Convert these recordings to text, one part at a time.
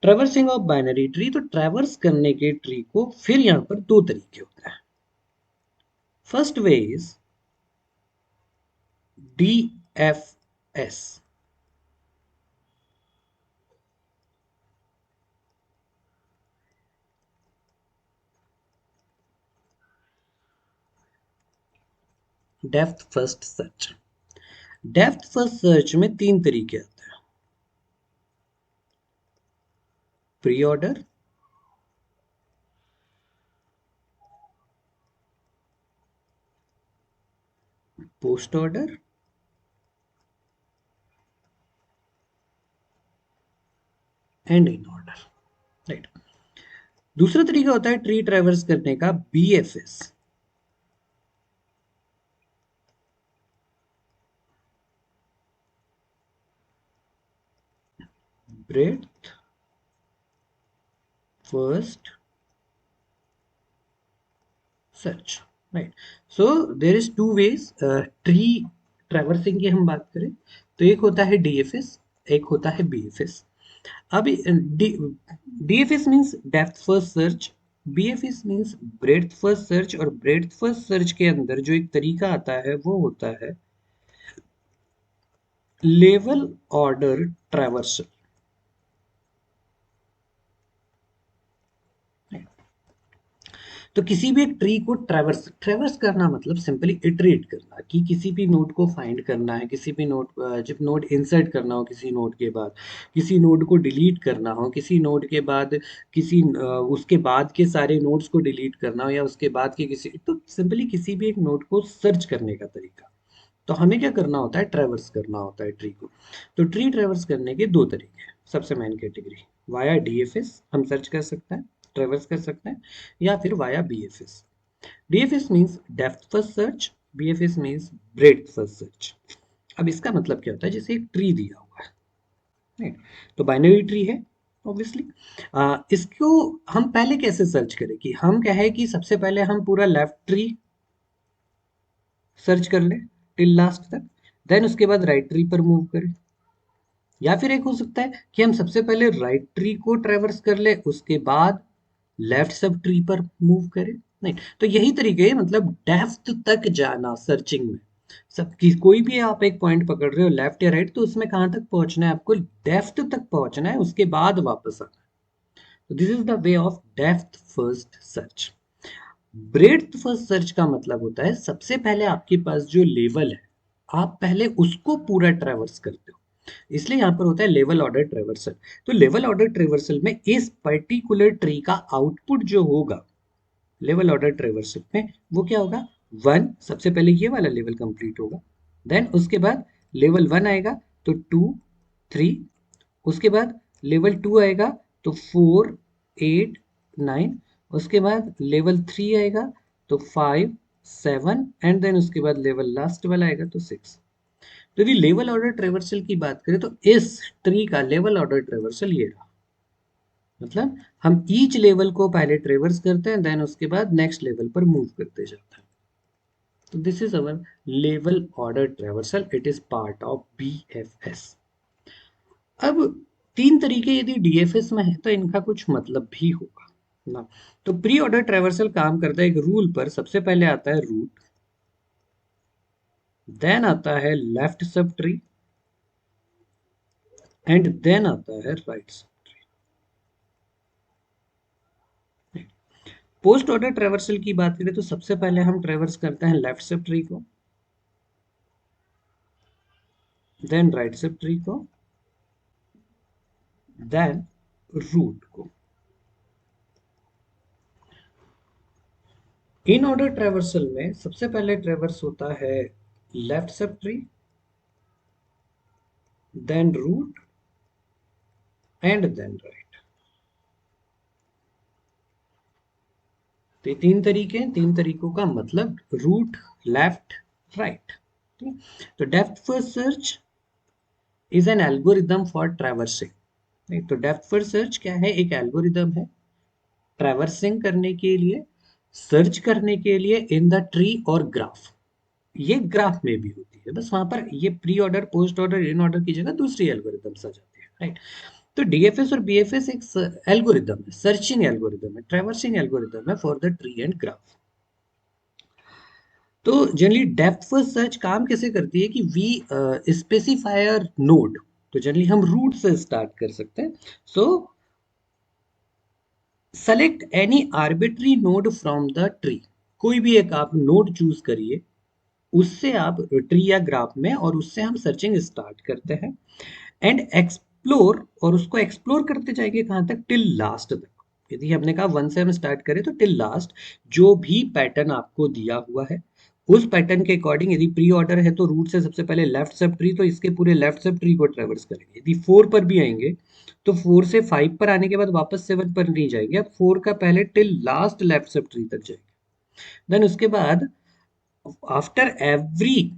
Traversing of binary tree, तो traverse करने के ट्री को फिर यहां पर दो तरीके होते हैं. First way is DFS. Depth first search. Depth first search में तीन तरीके आते हैं. Pre order, post order and in order. Right. दूसरा तरीका होता है ट्री ट्रैवर्स करने का, BFS. Breadth first search. Right. So there is two ways tree traversing की हम बात करें तो एक होता है DFS, एक होता है BFS. अब DFS means depth first search, BFS means breadth first search. और ब्रेड्थ फर्स्ट सर्च के अंदर जो एक तरीका आता है वो होता है लेवल ऑर्डर ट्रैवर्सल. तो किसी भी एक ट्री को ट्रैवर्स ट्रैवर्स करना मतलब सिंपली इटरेट करना, कि किसी भी नोड को फाइंड करना है, किसी भी नोड, जब नोड इंसर्ट करना हो किसी नोड के बाद, किसी नोड को डिलीट करना हो, किसी नोड के बाद किसी उसके बाद के सारे नोड्स को डिलीट करना हो, या उसके बाद के किसी, तो सिंपली किसी भी एक नोड को सर्च करने का तरीका. तो हमें क्या करना होता है, ट्रैवर्स करना होता है ट्री को. तो ट्री ट्रैवर्स करने के दो तरीके हैं. सबसे मेन कैटेगरी वाया DFS हम सर्च कर सकते हैं, ट्रैवर्स कर सकते हैं, या फिर via BFS. DFS means depth first search, BFS means breadth first search. अब इसका मतलब क्या होता है, जैसे एक ट्री दिया हुआ है, राइट, तो बाइनरी ट्री है ऑब्वियसली. इसको हम पहले कैसे सर्च करें, कि हम क्या है कि सबसे पहले हम पूरा लेफ्ट ट्री सर्च कर लें टिल लास्ट तक, देन उसके बाद राइट ट्री पर मूव करें. या फिर एक हो सकता है कि हम सबसे पहले राइट ट्री को ट्रैवर्स कर ले, उसके बाद लेफ्ट सब ट्री पर मूव करें. नहीं, तो यही तरीके है, मतलब डेप्थ तक जाना सर्चिंग में. सब की कोई भी आप एक पॉइंट पकड़ रहे हो लेफ्ट या राइट, तो उसमें कहां तक पहुंचना है, आपको डेप्थ तक पहुंचना है, उसके बाद वापस आना है. तो this is the way of depth first search. Breadth first search का मतलब होता है सबसे पहले आपके पास जो लेवल है, आप पहले उसको पूरा ट्रैवर्स करते हो. इसलिए यहां पर होता है लेवल ऑर्डर ट्रेवर्सल. तो लेवल ऑर्डर ट्रेवर्सल में इस पर्टिकुलर ट्री का आउटपुट जो होगा लेवल ऑर्डर ट्रेवर्सल में, वो क्या होगा, 1. सबसे पहले ये वाला लेवल कंप्लीट होगा, देन उसके बाद लेवल 1 आएगा तो 2, 3, उसके बाद लेवल 2 आएगा तो 4, 8, 9, उसके बाद लेवल 3 आएगा तो 5, 7, एंड देन उसके बाद लेवल लास्ट वाला आएगा तो 6. तो यदि लेवल ऑर्डर ट्रेवर्सल की बात करें तो इस ट्री का लेवल ऑर्डर ट्रेवर्सल ये रहा. मतलब हम ईच लेवल को पहले ट्रेवर्स करते हैं, देन उसके बाद नेक्स्ट लेवल पर मूव करते जाते हैं. तो this is our level order traversal, it is part of BFS. अब तीन तरीके यदि DFS में है तो इनका कुछ मतलब भी होगा ना. तो प्री ऑर्डर ट्रेवर्सल काम करता है एक रूल पर. सबसे पहले आता है रूट, देन आता है लेफ्ट सब ट्री, एंड देन आता है राइट सब. पोस्ट ऑर्डर ट्रेवर्सल की बात करें तो सबसे पहले हम ट्रेवर्स करते हैं लेफ्ट सब ट्री को, देन राइट सब ट्री को, देन रूट को. इन ऑर्डर ट्रेवर्सल में सबसे पहले ट्रेवर्स होता है left sub tree, then root and then right. तो ये तीन तरीके हैं, तीन तरीकों का मतलब रूट, लेफ्ट, राइट. तो depth first search is an algorithm for traversing. तो डेप्थ फर्स्ट सर्च क्या है, एक एल्गोरिदम है ट्रैवर्सिंग करने के लिए, सर्च करने के लिए इन द ट्री और ग्राफ. ये ग्राफ में भी होती है, बस वहां पर ये pre order post order in order की जगह दूसरी एल्गोरिदम्स आ जाती है, राइट. तो डीएफएस और बीएफएस एक एल्गोरिदम है, सर्चिंग एल्गोरिदम है, ट्रैवर्सिंग एल्गोरिदम है for the tree and graph. तो जनरली डेप्थ फर्स्ट सर्च काम कैसे करती है कि वी स्पेसिफायर नोड, तो जनरली हम रूट से स्टार्ट कर सकते हैं। सो select any arbitrary node from the tree, कोई भी एक आप नोड चूज करिए, उससे आप ट्री या ग्राफ में, और उससे हम सर्चिंग स्टार्ट करते हैं एंड एक्सप्लोर, और उसको एक्सप्लोर करते जाएंगे कहाँ तक, टिल लास्ट तक। यदि हमने कहा वन से हम स्टार्ट करें तो टिल लास्ट, जो भी पैटर्न आपको दिया हुआ है उस पैटर्न के अकॉर्डिंग, यदि प्री ऑर्डर है तो रूट से सबसे पहले लेफ्ट सब ट्री, तो इसके पूरे लेफ्ट सब ट्री को ट्रेवर्स करेंगे। यदि 4 पर भी आएंगे तो 4 से 5 पर आने के बाद वापस 7 पर नहीं जाएंगे, अब 4 का पहले till last left sub tree तक जाएंगे। देन उसके बाद after every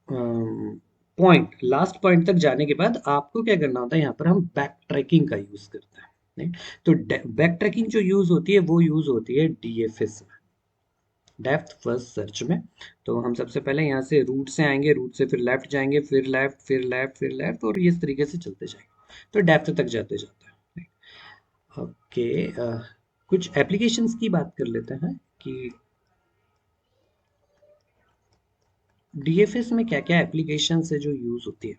point, last point तक जाने के बाद आपको क्या करना होता है, यहाँ पर हम बैक ट्रैकिंग का यूज करते हैं। नहीं? तो बैक ट्रैकिंग जो यूज होती है वो यूज होती है डीएफएस में, डेप्थ फर्स्ट सर्च में। तो हम सबसे पहले यहाँ से रूट से आएंगे, रूट से फिर लेफ्ट जाएंगे, फिर लेफ्ट, फिर लेफ्ट, फिर लेफ्ट, और इस तरीके से चलते जाएंगे, तो डेप्थ तक जाते जाते हैं। ओके, कुछ एप्लीकेशंस की बात कर लेते हैं कि डीएफएस में क्या क्या एप्लीकेशंस है जो यूज होती है,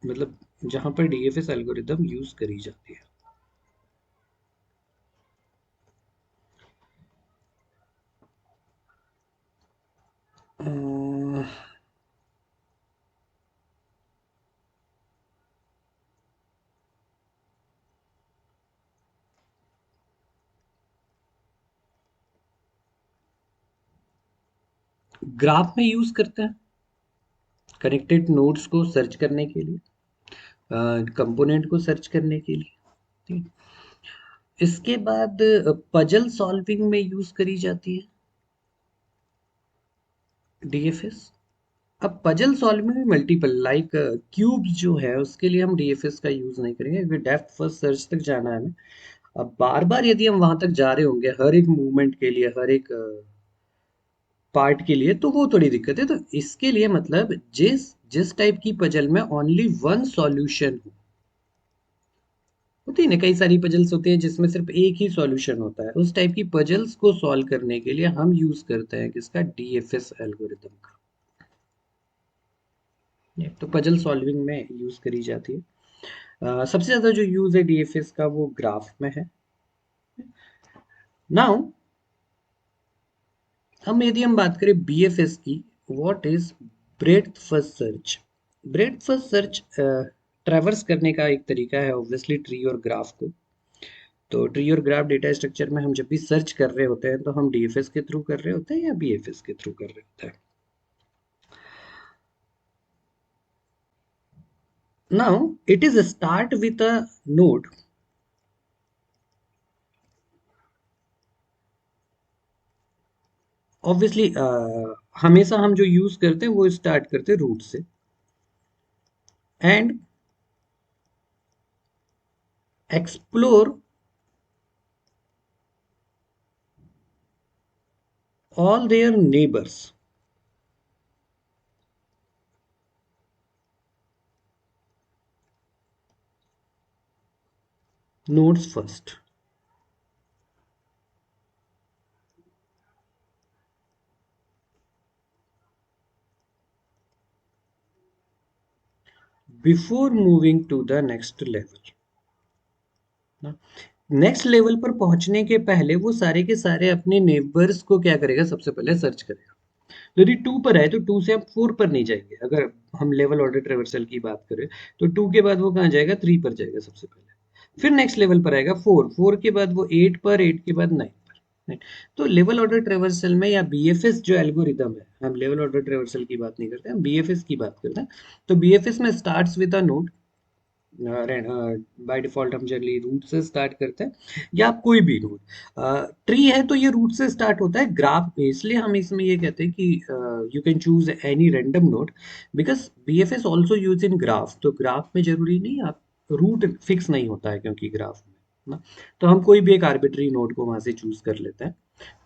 मतलब जहां पर डीएफएस एल्गोरिदम यूज करी जाती है। ग्राफ में यूज करते हैं कनेक्टेड नोड्स को सर्च करने के लिए, कंपोनेंट को सर्च करने के लिए। ठीक। इसके बाद पजल सॉल्विंग में यूज करी जाती है डीएफएस। अब पजल सॉल्विंग में मल्टीपल लाइक क्यूब्स जो है उसके लिए हम डीएफएस का यूज नहीं करेंगे, क्योंकि डेप्थ फर्स्ट सर्च तक जाना है हमें। अब बार बार यदि हम वहां तक जा रहे होंगे हर एक मूवमेंट के लिए, हर एक पार्ट के लिए, तो वो थोड़ी दिक्कत है। तो इसके लिए मतलब जिस जिस टाइप की पजल में ओनली वन सॉल्यूशन हो, होती है ना, कई सारी पजल्स होती हैं जिसमें सिर्फ एक ही सॉल्यूशन होता है, उस टाइप की पजल्स को सॉल्व करने के लिए हम यूज करते हैं किसका, डीएफएस एल्गोरिदम का। ये तो पजल सॉल्विंग में यूज करी जाती है। सबसे ज्यादा जो यूज है डीएफएस का वो ग्राफ में है। नाउ हम बात करें बीएफएस की, what is breadth first search. Breadth first search traverse करने का एक तरीका है ऑब्वियसली ट्री और ग्राफ को। तो ट्री और ग्राफ डेटा स्ट्रक्चर में हम जब भी सर्च कर रहे होते हैं तो हम डीएफएस के थ्रू कर रहे होते हैं या बीएफएस के थ्रू कर रहे होते हैं। Now it is start with a node, obviously हमेशा हम जो यूज करते हैं वो स्टार्ट करते हैं रूट से and explore all their neighbors nodes first before moving to the next level। Next level पर पहुंचने के पहले वो सारे के सारे अपने नेबर्स को क्या करेगा, सबसे पहले सर्च करेगा। यदि 2 पर है तो 2 से आप 4 पर नहीं जाएंगे, अगर हम लेवल ऑर्डर ट्रेवर्सल की बात करें तो 2 के बाद वो कहाँ जाएगा, 3 पर जाएगा सबसे पहले, फिर नेक्स्ट लेवल पर आएगा 4, 4 के बाद वो 8 पर, 8 के बाद 9 पर। Right? तो लेवल ऑर्डर ट्रेवर्सल में या बीएफएस जो एल्गोरिदम है, हम लेवल ऑर्डर ट्रेवर्सल की बात नहीं करते, हम बीएफएस की बात करते हैं। तो बीएफएस में starts with a node, by default हम जनरली रूट से स्टार्ट करते हैं, या आप कोई भी नोड। ट्री है तो ये रूट से स्टार्ट होता है, ग्राफ में इसलिए हम इसमें ये कहते हैं कि you can choose any random node, because BFS also use in graph. तो ग्राफ में जरूरी नहीं आप रूट फिक्स नहीं होता है, क्योंकि ग्राफ में ना, तो हम कोई भी एक आर्बिट्री नोड को वहां से चूज कर लेते हैं।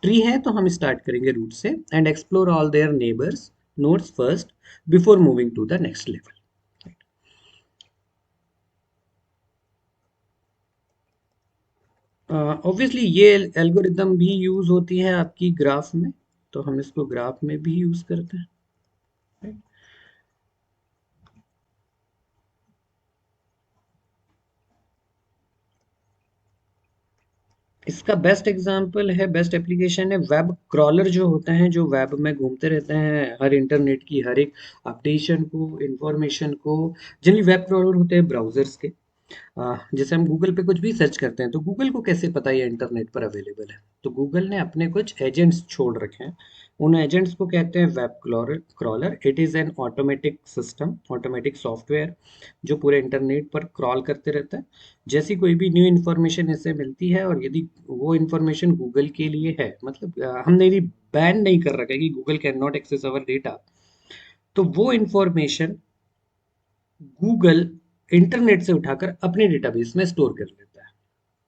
ट्री है तो हम स्टार्ट करेंगे रूट से and explore all their neighbours nodes first before moving to the next level. Obviously ये एल्गोरिदम भी यूज होती है आपकी ग्राफ में, तो हम इसको ग्राफ में भी यूज करते हैं, right? इसका बेस्ट एग्जांपल है, बेस्ट एप्लीकेशन है वेब क्रॉलर जो होते हैं, जो वेब में घूमते रहते हैं हर इंटरनेट की हर एक अपडेशन को, इंफॉर्मेशन को। जनरली वेब क्रॉलर होते हैं ब्राउजर्स के। जैसे हम गूगल पे कुछ भी सर्च करते हैं तो गूगल को कैसे पता ये इंटरनेट पर अवेलेबल है? तो गूगल ने अपने कुछ एजेंट्स छोड़ रखे हैं। उन एजेंट्स को कहते हैं web crawler. It is an automatic system, automatic software जो पूरे इंटरनेट पर क्रॉल करते रहता है। जैसी कोई भी न्यू इन्फॉर्मेशन इससे मिलती है और यदि वो इन्फॉर्मेशन गूगल के लिए है, मतलब हमने यदि बैन नहीं कर रखा है कि Google can not access our data, तो वो इन्फॉर्मेशन गूगल इंटरनेट से उठाकर अपने डेटाबेस में स्टोर कर लेता है।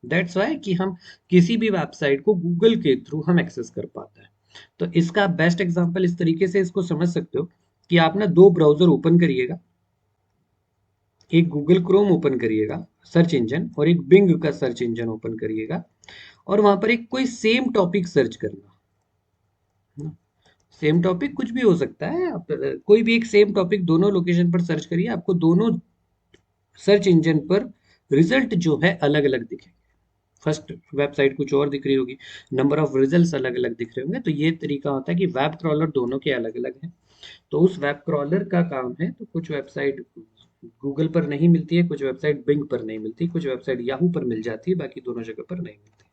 दैट्स वाई कि हम किसी भी वेबसाइट को गूगल के थ्रू हम एक्सेस कर पाते हैं। तो इसका बेस्ट एग्जांपल इस तरीके से इसको समझ सकते हो कि आप ना दो ब्राउजर ओपन करिएगा, एक गूगल क्रोम ओपन करिएगा सर्च इंजन, और एक बिंग का सर्च इंजन ओपन करिएगा, और वहां पर एक कोई सेम टॉपिक सर्च करना। सेम टॉपिक कुछ भी हो सकता है, आप कोई भी एक सेम टॉपिक दोनों लोकेशन पर सर्च करिए, आपको दोनों सर्च इंजन पर रिजल्ट जो है अलग अलग दिखेंगे। फर्स्ट वेबसाइट कुछ और दिख रही होगी, नंबर ऑफ रिजल्ट्स अलग अलग दिख रहे होंगे। तो ये तरीका होता है कि वेब क्रॉलर दोनों के अलग अलग हैं। तो उस वेब क्रॉलर का काम है, तो कुछ वेबसाइट गूगल पर नहीं मिलती है, कुछ वेबसाइट बिंग पर नहीं मिलती, कुछ वेबसाइट याहू पर मिल जाती है, बाकी दोनों जगह पर नहीं मिलती।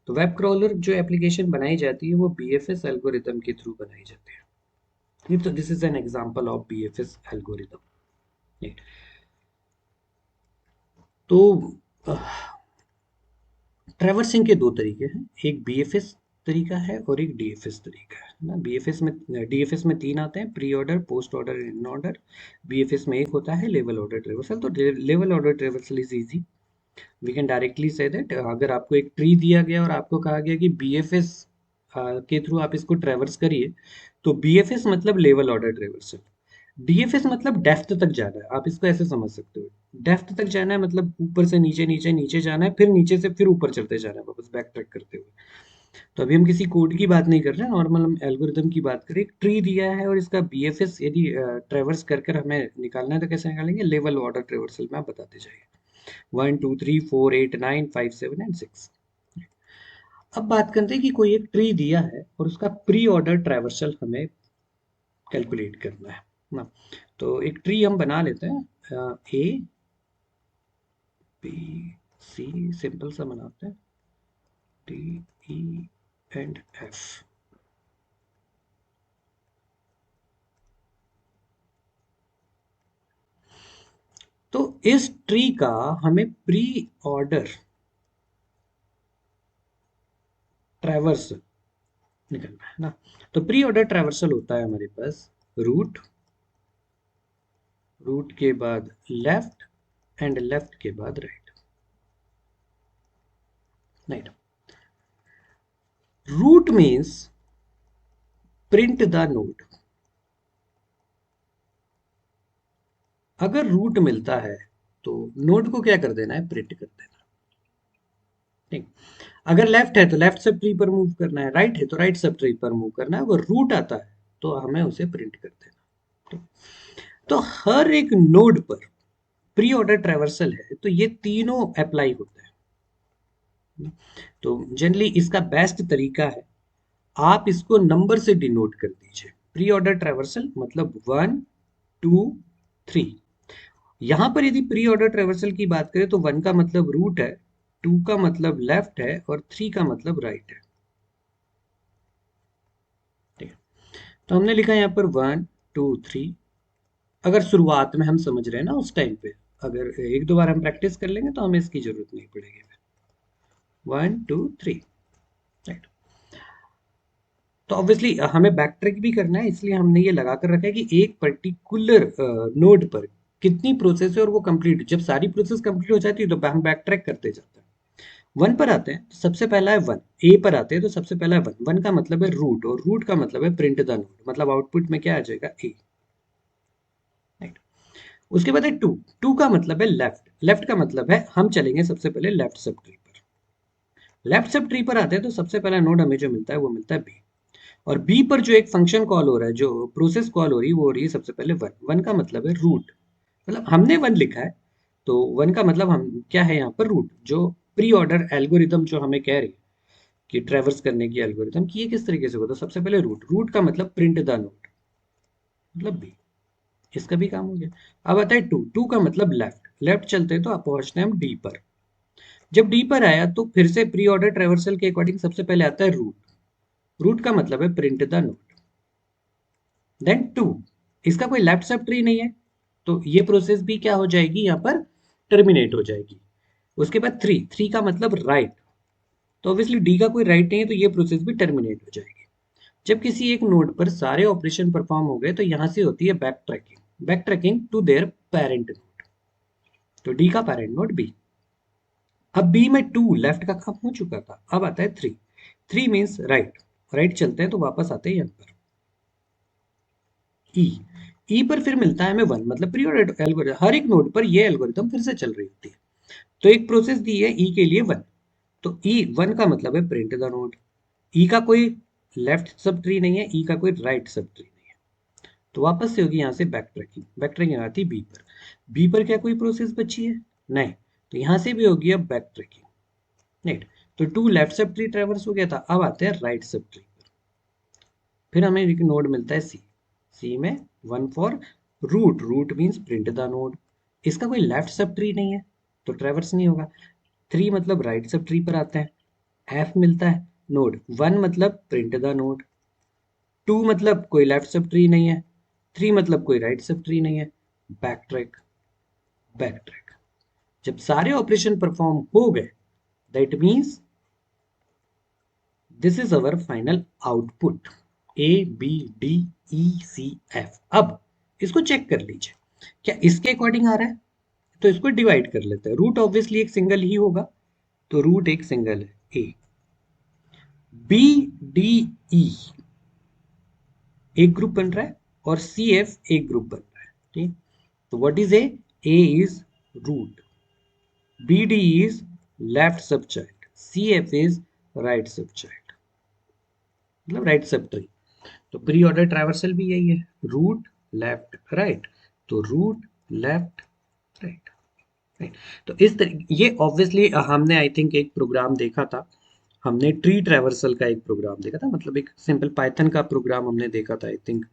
तो वेब क्रॉलर जो एप्लीकेशन बनाई जाती है वो बीएफएस एल्गोरिदम के थ्रू बनाई जाती है। ये तो this is an example of BFS algorithm. तो ट्रैवर्सिंग के दो तरीके हैं, एक बीएफएस तरीका है और एक डीएफएस तरीका है ना। डीएफएस में तीन आते हैं, pre order, post order, in order. BFS में एक होता है लेवल ऑर्डर ट्रेवर्सल। तो level order traversal is easy, we can directly से दैट अगर आपको एक ट्री दिया गया और आपको कहा गया कि बीएफएस के थ्रू आप इसको ट्रेवर्स करिए, तो बीएफएस मतलब लेवल ऑर्डर ट्रेवर्सल। डीएफएस मतलब डेप्थ तक जाना है, आप इसको ऐसे समझ सकते हो। डेप्थ तक जाना है मतलब ऊपर से नीचे, नीचे नीचे जाना है, फिर नीचे से फिर ऊपर चलते जाना है वापस बैक ट्रैक करते हुए। तो अभी हम किसी कोड की बात नहीं कर रहे हैं, नॉर्मल हम एल्गोरिदम की बात करें। एक ट्री दिया है और इसका बीएफएस यदि ट्रेवर्स कर कर हमें निकालना है तो कैसे निकालेंगे? लेवल ऑर्डर ट्रेवर्सल में आप बताते जाइए, 1 2 3 4 8 9 5 7 एंड 6। अब बात करते हैं कि कोई एक ट्री दिया है और उसका प्री ऑर्डर ट्रैवर्सल हमें कैलकुलेट करना है ना। तो एक ट्री हम बना लेते हैं, ए बी सी, सिंपल सा बनाते हैं, डी ई एंड एफ। तो इस ट्री का हमें प्री ऑर्डर ट्रैवर्स निकलना है ना। तो प्री ऑर्डर ट्रैवर्सल होता है हमारे पास रूट, रूट के बाद लेफ्ट, एंड लेफ्ट के बाद right. Right, root means print the node. अगर रूट मिलता है तो नोड को क्या कर देना है? प्रिंट कर देना। ठीक, अगर लेफ्ट है तो लेफ्ट सब ट्री पर मूव करना है, राइट है तो राइट सब ट्री पर मूव करना है। अगर रूट आता है तो हमें उसे प्रिंट कर देना। ठीक? तो हर एक नोड पर प्री ऑर्डर ट्रैवर्सल है तो ये तीनों अप्लाई होते हैं। तो जनरली इसका बेस्ट तरीका है, आप इसको नंबर से डिनोट कर दीजिए। प्री ऑर्डर ट्रैवर्सल मतलब 1 2 3। यहां पर यदि प्री ऑर्डर ट्रैवर्सल की बात करें तो 1 का मतलब रूट है, 2 का मतलब लेफ्ट है, और 3 का मतलब राइट है। ठीक है, तो हमने लिखा यहाँ पर 1 2 3। अगर शुरुआत में हम समझ रहे हैं ना उस टाइम पे, अगर एक दो बार हम प्रैक्टिस कर लेंगे तो हमें इसकी जरूरत नहीं पड़ेगी। 1 2 3, राइट। तो ऑब्वियसली हमें बैक ट्रैक भी करना है, इसलिए हमने ये लगा कर रखा है कि एक पर्टिकुलर नोड पर कितनी प्रोसेस है और वो कंप्लीट, जब सारी प्रोसेस कंप्लीट हो जाती है तो हम बैक ट्रैक करते जाते हैं। 1 पर आते हैं तो सबसे पहला है 1, ए पर आते हैं तो सबसे पहला है 1। 1 का मतलब है रूट, और रूट का मतलब है प्रिंट द नोड, मतलब आउटपुट में क्या आ जाएगा? ए। राइट, उसके बाद है 2। 2 का मतलब है लेफ्ट, लेफ्ट का मतलब है हम चलेंगे सबसे पहले लेफ्ट सब ट्री पर। लेफ्ट सब ट्री पर आते हैं तो सबसे पहला नोड हमें जो मिलता है वो मिलता है बी। और बी पर जो एक फंक्शन कॉल हो रहा है, जो प्रोसेस कॉल हो रही है, वो हो रही है सबसे पहले वन। वन का मतलब है रूट, मतलब हमने वन लिखा है तो वन का मतलब हम क्या है यहाँ पर, रूट। जो प्री ऑर्डर एल्गोरिदम जो हमें कह रही है कि ट्रेवर्स करने की एल्गोरिदम की, ये किस तरीके से होता है, सबसे पहले रूट। रूट का मतलब प्रिंट द नोड, मतलब बी। इसका भी काम हो गया। अब आता है टू। टू का मतलब लेफ्ट। लेफ्ट चलते हैं तो आप पहुंचते हैं हम डी पर। जब डी पर आया तो फिर से प्री ऑर्डर ट्रेवर्सल के अकॉर्डिंग सबसे पहले आता है रूट। रूट का मतलब है print the node. Then two, इसका कोई लेफ्ट सब ट्री नहीं है तो ये प्रोसेस भी क्या हो जाएगी यहाँ पर, टर्मिनेट हो जाएगी। उसके बाद थ्री। थ्री का मतलब राइट, तो ऑब्वियसली डी का कोई राइट नहीं है तो ये प्रोसेस भी टर्मिनेट हो जाएगी। जब किसी एक नोड पर सारे ऑपरेशन परफॉर्म हो गए तो यहां से होती है back tracking. Back tracking to their parent node, तो डी का पेरेंट नोड बी। अब बी में टू लेफ्ट का काम हो चुका था, अब आता है three. Three means right. Right चलते हैं तो वापस आते हैं यहाँ पर ई। ई पर फिर मिलता है हमें वन, मतलब प्री ऑर्डर एल्गोरिथम। हर एक नोड पर ये एल्गोरिथम फिर से चल रही होती है। तो एक प्रोसेस दी है ई के लिए वन, तो ई वन का मतलब है प्रिंट द नोड। ई का कोई लेफ्ट सब ट्री नहीं है, ई का कोई राइट सब ट्री नहीं है, तो वापस से होगी यहाँ से बैक ट्रैकिंग। बैक ट्रैकिंग आती है बी पर। बी पर क्या कोई प्रोसेस बची है, नहीं, तो यहाँ से भी होगी अब बैक ट्रैकिंग। राइट, तो टू लेफ्ट सब ट्री ट्रेवर्स हो गया था, अब आते हैं राइट सब ट्री पर। फिर हमें एक नोड मिलता है सी। सी में one for root. Root means print the node. इसका कोई लेफ्ट सब ट्री नहीं है तो ट्रेवर्स नहीं होगा। थ्री मतलब राइट सब ट्री पर आता है। एफ मिलता है नोड। वन मतलब प्रिंट द नोड। टू मतलब कोई लेफ्ट सब ट्री नहीं है। थ्री मतलब कोई राइट सब ट्री नहीं है। Back track, back track. जब सारे ऑपरेशन परफॉर्म हो गए, that means this is our final output, A B D E C F. अब इसको चेक कर लीजिए क्या इसके अकॉर्डिंग आ रहा है, तो इसको डिवाइड कर लेते हैं। रूट ऑब्वियसली एक सिंगल ही होगा, तो रूट एक सिंगल है। ए बी डी ई एक ग्रुप बन रहा है और सी एफ एक ग्रुप बन रहा है, ठीक। तो what is A is root, B D is left sub child, C F is right sub child, मतलब राइट सब ट्री। तो प्री ऑर्डर ट्रैवर्सल भी यही है, रूट लेफ्ट राइट, तो रूट लेफ्ट राइट। राइट, तो इस तरीके ये ऑब्वियसली हमने आई थिंक एक प्रोग्राम देखा था। हमने ट्री ट्रैवर्सल का एक प्रोग्राम देखा था, मतलब एक सिंपल पाइथन का प्रोग्राम हमने देखा था, I think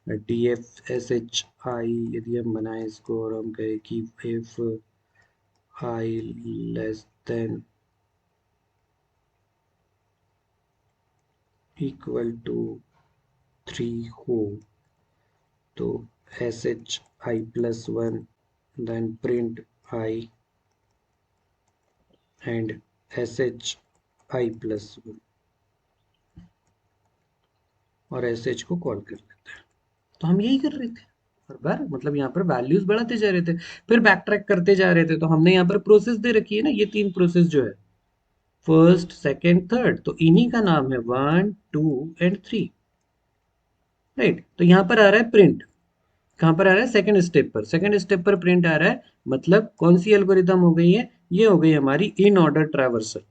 D F S H I. यदि हम बनाए इसको और हम कहे कि if I less than equal to three हो, तो S H I plus one, then print I and S H I plus one, और एस एच को कॉल कर लेते हैं। तो हम यही कर रहे थे हर बार, मतलब यहाँ पर वैल्यूज बढ़ाते जा रहे थे, फिर बैक ट्रैक करते जा रहे थे। तो हमने यहाँ पर प्रोसेस दे रखी है ना, ये तीन प्रोसेस जो है, फर्स्ट सेकेंड थर्ड, तो इन्हीं का नाम है one two and three. Right, तो यहाँ पर आ रहा है प्रिंट, कहाँ पर आ रहा है, सेकंड स्टेप पर। सेकंड स्टेप पर प्रिंट आ रहा है, मतलब कौन सी एल्गोरिदम हो गई है, ये हो गई हमारी इन ऑर्डर ट्रैवर्सल।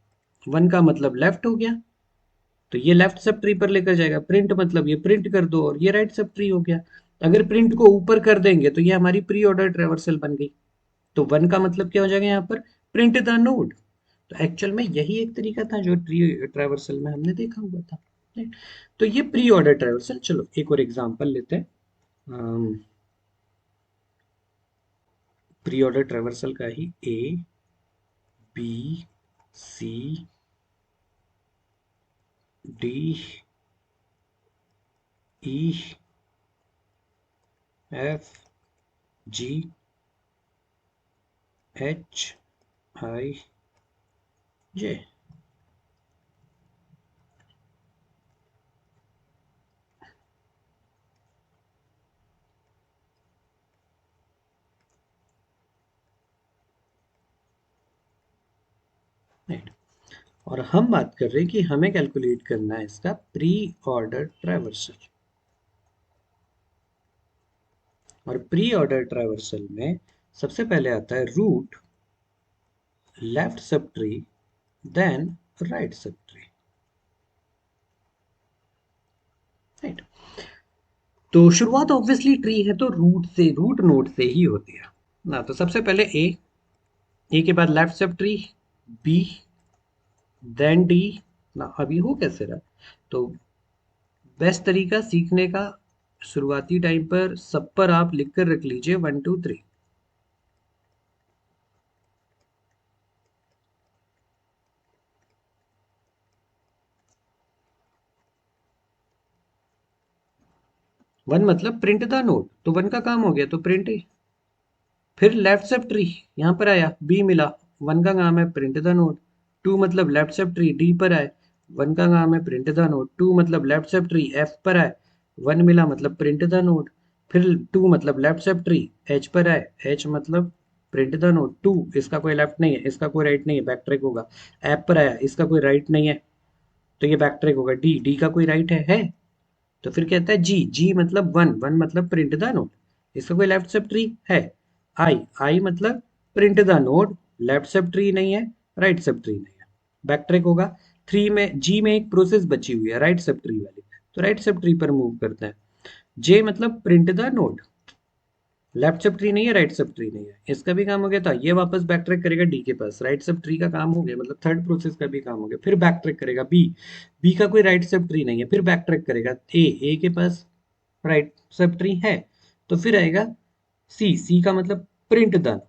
वन का मतलब लेफ्ट हो गया, तो ये लेफ्ट सब ट्री पर लेकर जाएगा। प्रिंट मतलब ये प्रिंट कर दो, और ये राइट सब ट्री हो गया। अगर प्रिंट को ऊपर कर देंगे तो ये हमारी प्री ऑर्डर ट्रैवर्सल बन गई। तो वन का मतलब क्या हो जाएगा यहाँ पर, प्रिंट द नोड। तो एक्चुअल में यही एक तरीका था जो ट्री ट्रैवर्सल में हमने देखा हुआ था। Right? तो ये प्री ऑर्डर ट्रैवर्सल। चलो एक और एग्जांपल लेते हैं, प्री ऑर्डर ट्रैवर्सल का ही। A B C D E F G H I J. Right, और हम बात कर रहे हैं कि हमें कैलकुलेट करना है इसका प्री ऑर्डर ट्रैवर्सल। और प्री ऑर्डर ट्रैवर्सल में सबसे पहले आता है root left sub tree, then right sub tree, right. तो शुरुआत ऑब्वियसली ट्री है तो रूट से, रूट नोड से ही होती है ना। तो सबसे पहले ए के बाद left sub tree, B, then D ना। अभी हो कैसे रहा? तो बेस्ट तरीका सीखने का, शुरुआती टाइम पर सब पर आप लिख कर रख लीजिए 1 2 3। 1 मतलब प्रिंट द नोट, तो 1 का काम हो गया तो प्रिंट है। फिर लेफ्ट सब ट्री यहाँ पर आया, बी मिला, 1 का काम है प्रिंट द नोट। 2 मतलब लेफ्ट सब ट्री, डी पर आए, 1 का काम है प्रिंट द नोट। 2 मतलब लेफ्ट सब ट्री, एफ पर आए, 1 मिला मतलब प्रिंट द नोट। फिर 2 मतलब लेफ्ट सब ट्री, एच पर आए, एच मतलब प्रिंट द नोट। 2 इसका कोई लेफ्ट नहीं है, इसका कोई राइट नहीं है, बैक ट्रैक होगा। एफ पर आया, इसका कोई राइट नहीं है, तो ये बैक ट्रैक होगा। डी, डी का कोई राइट है। तो फिर कहता है जी, जी मतलब 1, 1 मतलब प्रिंट द नोट, इसका कोई लेफ्ट सब ट्री है। आई, आई मतलब प्रिंट द नोट, लेफ्ट सब ट्री नहीं है, राइट सब ट्री नहीं है, बैक ट्रैक होगा। 3 में, जी में एक प्रोसेस बची हुई है राइट सब ट्री वाली, तो राइट सब ट्री पर मूव करते हैं। जे मतलब प्रिंट द नोट, लेफ्ट सब ट्री नहीं है, राइट सब ट्री नहीं है, इसका भी काम हो गया था। ये वापस बैक ट्रैक करेगा डी के पास, राइट सब ट्री का काम हो गया, मतलब थर्ड प्रोसेस का भी काम हो गया। फिर बैक ट्रैक करेगा बी, बी का कोई राइट सब ट्री नहीं है, फिर बैक ट्रैक करेगा ए, ए के पास राइट सब ट्री है, तो फिर आएगा सी, सी का मतलब प्रिंट द नोट।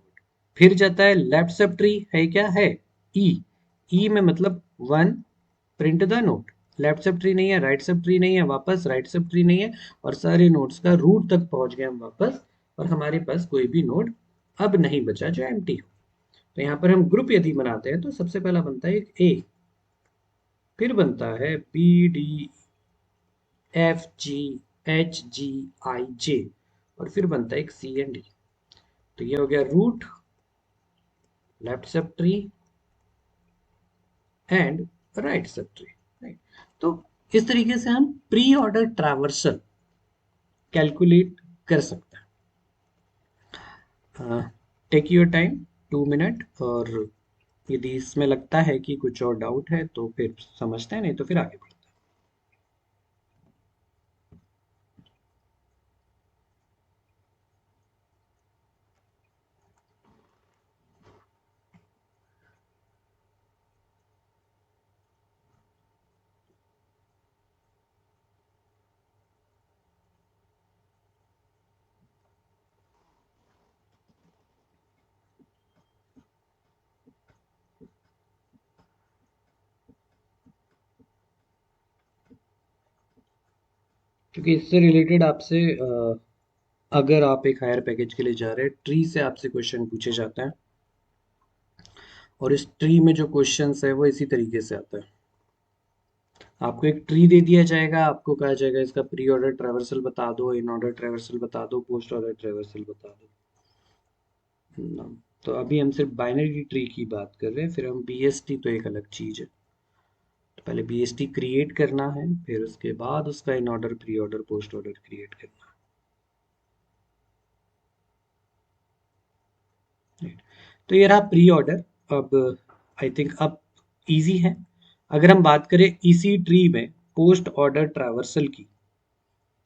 फिर जाता है लेफ्ट सब ट्री है क्या है, ई, ई में मतलब 1 प्रिंट द नोट, लेफ्ट सब ट्री नहीं है, राइट सब ट्री नहीं है, वापस राइट सब ट्री नहीं है, और सारे नोड्स का रूट तक पहुंच गए हम वापस, और हमारे पास कोई भी नोड अब नहीं बचा जो एम्प्टी हो। तो यहाँ पर हम ग्रुप यदि बनाते हैं तो सबसे पहला बनता है एक ए, फिर बनता है B D F G H G I J, और फिर बनता है एक सी एंड डी। तो ये हो गया रूट, लेफ्ट सब tree and right sub tree, right. तो इस तरीके से हम प्री ऑर्डर ट्रैवर्सल कैलकुलेट कर सकते हैं। टेक योर टाइम, 2 मिनट, और यदि इसमें लगता है कि कुछ और डाउट है तो फिर समझते हैं, नहीं तो फिर आगे बढ़ते हैं। क्योंकि इससे रिलेटेड आपसे अगर आप एक हायर पैकेज के लिए जा रहे हैं, ट्री से आपसे क्वेश्चन पूछे जाते हैं, और इस ट्री में जो क्वेश्चंस है वो इसी तरीके से आता है। आपको एक ट्री दे दिया जाएगा, आपको कहा जाएगा इसका प्री ऑर्डर ट्रैवर्सल बता दो, इन ऑर्डर ट्रैवर्सल बता दो, पोस्ट ऑर्डर ट्रैवर्सल बता दो ना। तो अभी हम सिर्फ बाइनरी ट्री की बात कर रहे हैं, फिर हम बीएसटी तो एक अलग चीज है। तो पहले बीएसटी क्रिएट करना है, फिर उसके बाद उसका in order, pre order, post order create करना है। तो ये रहा प्री ऑर्डर। अब आई थिंक अब इजी है। अगर हम बात करें इसी ट्री में पोस्ट ऑर्डर ट्रैवर्सल की,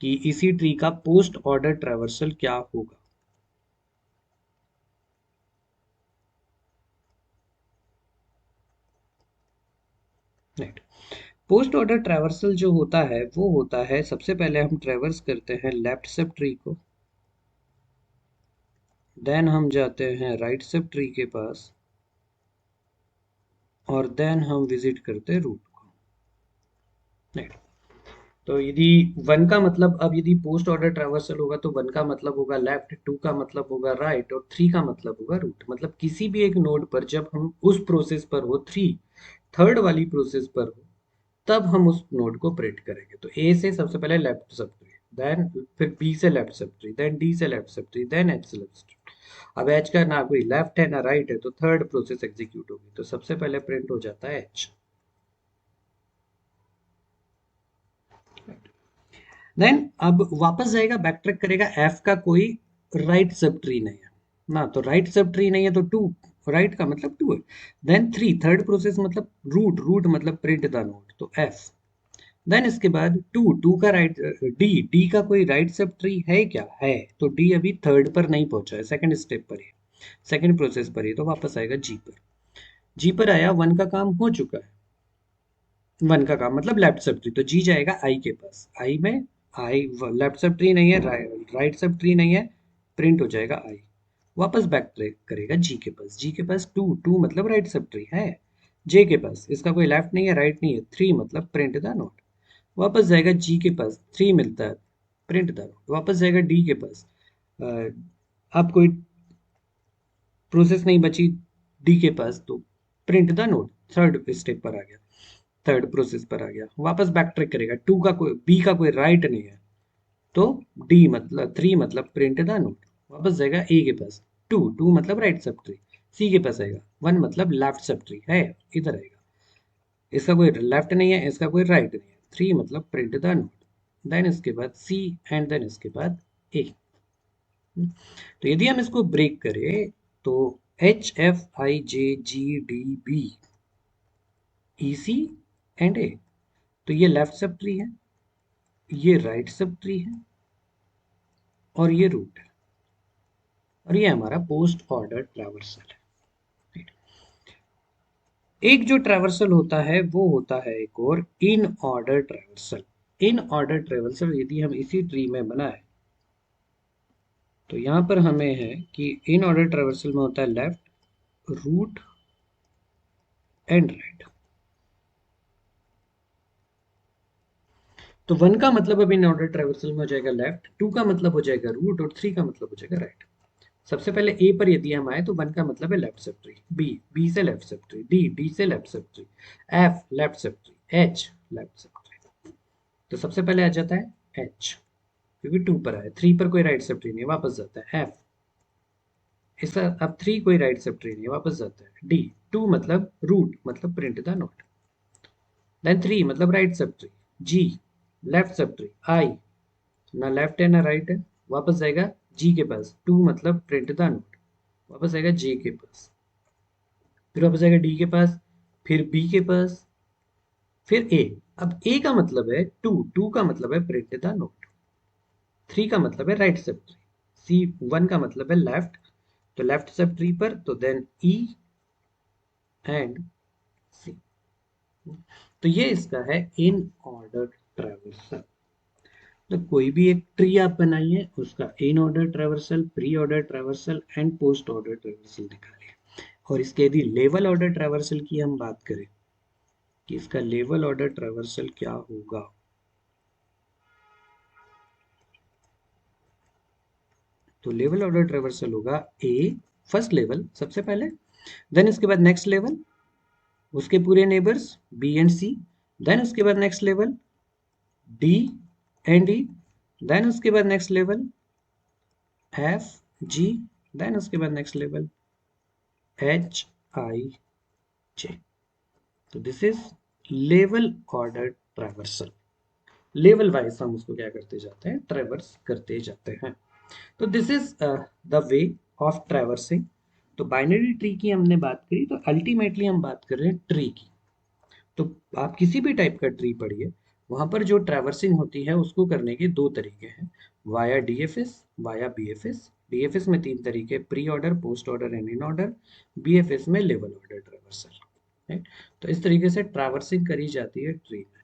कि इसी ट्री का पोस्ट ऑर्डर ट्रैवर्सल क्या होगा। राइट। पोस्ट ऑर्डर ट्रैवर्सल जो होता है वो होता है, सबसे पहले हम ट्रैवर्स करते हैं लेफ्ट सब ट्री को, देन हम जाते हैं राइट सब ट्री के पास, और देन हम विजिट करते हैं रूट को। राइट। तो यदि 1 का मतलब, अब यदि पोस्ट ऑर्डर ट्रैवर्सल होगा तो 1 का मतलब होगा लेफ्ट, 2 का मतलब होगा राइट, और 3 का मतलब होगा रूट। मतलब किसी भी एक नोड पर जब हम उस प्रोसेस पर हो, थर्ड वाली प्रोसेस पर हो, तब हम उस नोड को प्रिंट करेंगे। तो ए से सबसे पहले लेफ्ट सब ट्री, देन फिर बी से left sub tree, then D से left sub tree, then H से लेफ्ट सब ट्री। अब एच का ना कोई लेफ्ट है ना राइट है, तो थर्ड प्रोसेस एग्जीक्यूट होगी, तो सबसे पहले प्रिंट हो जाता है एच। देन अब वापस जाएगा, बैक ट्रैक करेगा, एफ का कोई राइट सब ट्री नहीं है ना, तो राइट सब ट्री नहीं है तो 2 राइट का मतलब 2 है। देन 3 थर्ड प्रोसेस मतलब रूट, रूट मतलब प्रिंट द नोड, तो एफ। देन इसके बाद टू का राइट, डी का कोई राइट सब ट्री है क्या? है, तो डी अभी थर्ड पर नहीं पहुंचा है, सेकंड स्टेप पर ही, सेकंड प्रोसेस पर ही, तो वापस आएगा जी पर। जी पर आया, वन का काम हो चुका है, वन का काम मतलब लेफ्ट सब ट्री, तो जी जाएगा आई के पास। आई में, आई लेफ्ट सब ट्री नहीं है, राइट सब ट्री नहीं है, प्रिंट हो जाएगा आई। वापस बैक करेगा जी के पास, जी के पास टू, टू मतलब राइट सब ट्री है। जे के पास, इसका कोई लेफ्ट नहीं है, राइट नहीं है, थ्री मतलब प्रिंट द नोट। वापस जाएगा जी के पास, थ्री मिलता है, प्रिंट द नोट। वापस जाएगा डी के पास, अब कोई प्रोसेस नहीं बची डी के पास, तो print the note, third step पर आ गया, थर्ड प्रोसेस पर आ गया। वापस बैक ट्रैक करेगा, टू का कोई, बी का कोई राइट नहीं है, तो डी मतलब थ्री मतलब प्रिंट द नोट। वापस जाएगा ए के पास, टू, टू मतलब राइट सब ट्री, सी के पास आएगा, वन मतलब लेफ्ट सब ट्री है, इधर आएगा, इसका कोई लेफ्ट नहीं है, इसका कोई राइट नहीं है, थ्री मतलब प्रिंट द नोट। देन इसके बाद सी, एंड देन इसके बाद ए। तो यदि हम इसको ब्रेक करें, तो H F I J G D B E C and A, तो ये लेफ्ट सब ट्री है, ये राइट सब ट्री है, और ये रूट है, और ये हमारा पोस्ट ऑर्डर ट्रैवर्सल है। एक जो ट्रैवर्सल होता है वो होता है एक और in order traversal. In order traversal यदि हम इसी ट्री में बनाए, तो यहाँ पर हमें है कि इन ऑर्डर ट्रैवर्सल में होता है लेफ्ट, रूट एंड राइट। तो वन का मतलब अब इन ऑर्डर ट्रैवर्सल में हो जाएगा लेफ्ट, टू का मतलब हो जाएगा रूट, और थ्री का मतलब हो जाएगा राइट। सबसे पहले ए पर यदि हम आए, तो वन का मतलब है left sub tree, B, B से left sub tree, D, D से left sub tree, F left sub tree, H left sub tree. तो सबसे पहले आ जाता है एच, क्योंकि टू पर है, थ्री पर कोई राइट सब ट्री नहीं है, वापस जाता है एफ, इसका अब थ्री कोई राइट सब ट्री नहीं है, वापस जाता है डी, टू मतलब रूट मतलब print the node, then three मतलब right sub tree, G left सब ट्री, आई ना लेफ्ट है ना राइट है, वापस जाएगा जी के पास, टू मतलब प्रिंट द नोट, वापस आएगा जे के पास, फिर वापस आएगा डी के पास, फिर बी के पास, फिर ए। अब ए का मतलब है टू, टू का मतलब है प्रिंट द नोट, थ्री का मतलब है राइट सब ट्री, सी, वन का मतलब है लेफ्ट, तो लेफ्ट सब ट्री पर, तो देन ई एंड सी। तो ये इसका है इन ऑर्डर ट्रैवर्सल। तो कोई भी एक ट्री आप बनाइए, उसका in order traversal, pre order traversal and post order traversal निकालिए। और इसके यदि लेवल ऑर्डर ट्रैवर्सल की हम बात करें कि इसका लेवल ऑर्डर ट्रैवर्सल क्या होगा, तो लेवल ऑर्डर ट्रैवर्सल होगा ए, फर्स्ट लेवल सबसे पहले, देन इसके बाद नेक्स्ट लेवल, उसके पूरे neighbours B and C, then उसके बाद next level D and E, then उसके बाद next level F G, then उसके बाद next level H I J. तो this is level order traversal. Level wise हम उसको क्या करते जाते हैं, ट्रैवर्स करते जाते हैं। तो this is the way of traversing. तो बाइनरी ट्री की हमने बात करी, तो अल्टीमेटली हम बात कर रहे हैं ट्री की। तो आप किसी भी टाइप का ट्री पढ़िए, वहां पर जो ट्रैवर्सिंग होती है उसको करने के दो तरीके हैं, via DFS, via BFS. DFS में तीन तरीके, pre order, post order and in order. BFS में लेवल ऑर्डर ट्रैवर्सल। राइट, तो इस तरीके से ट्रैवर्सिंग करी जाती है ट्री में।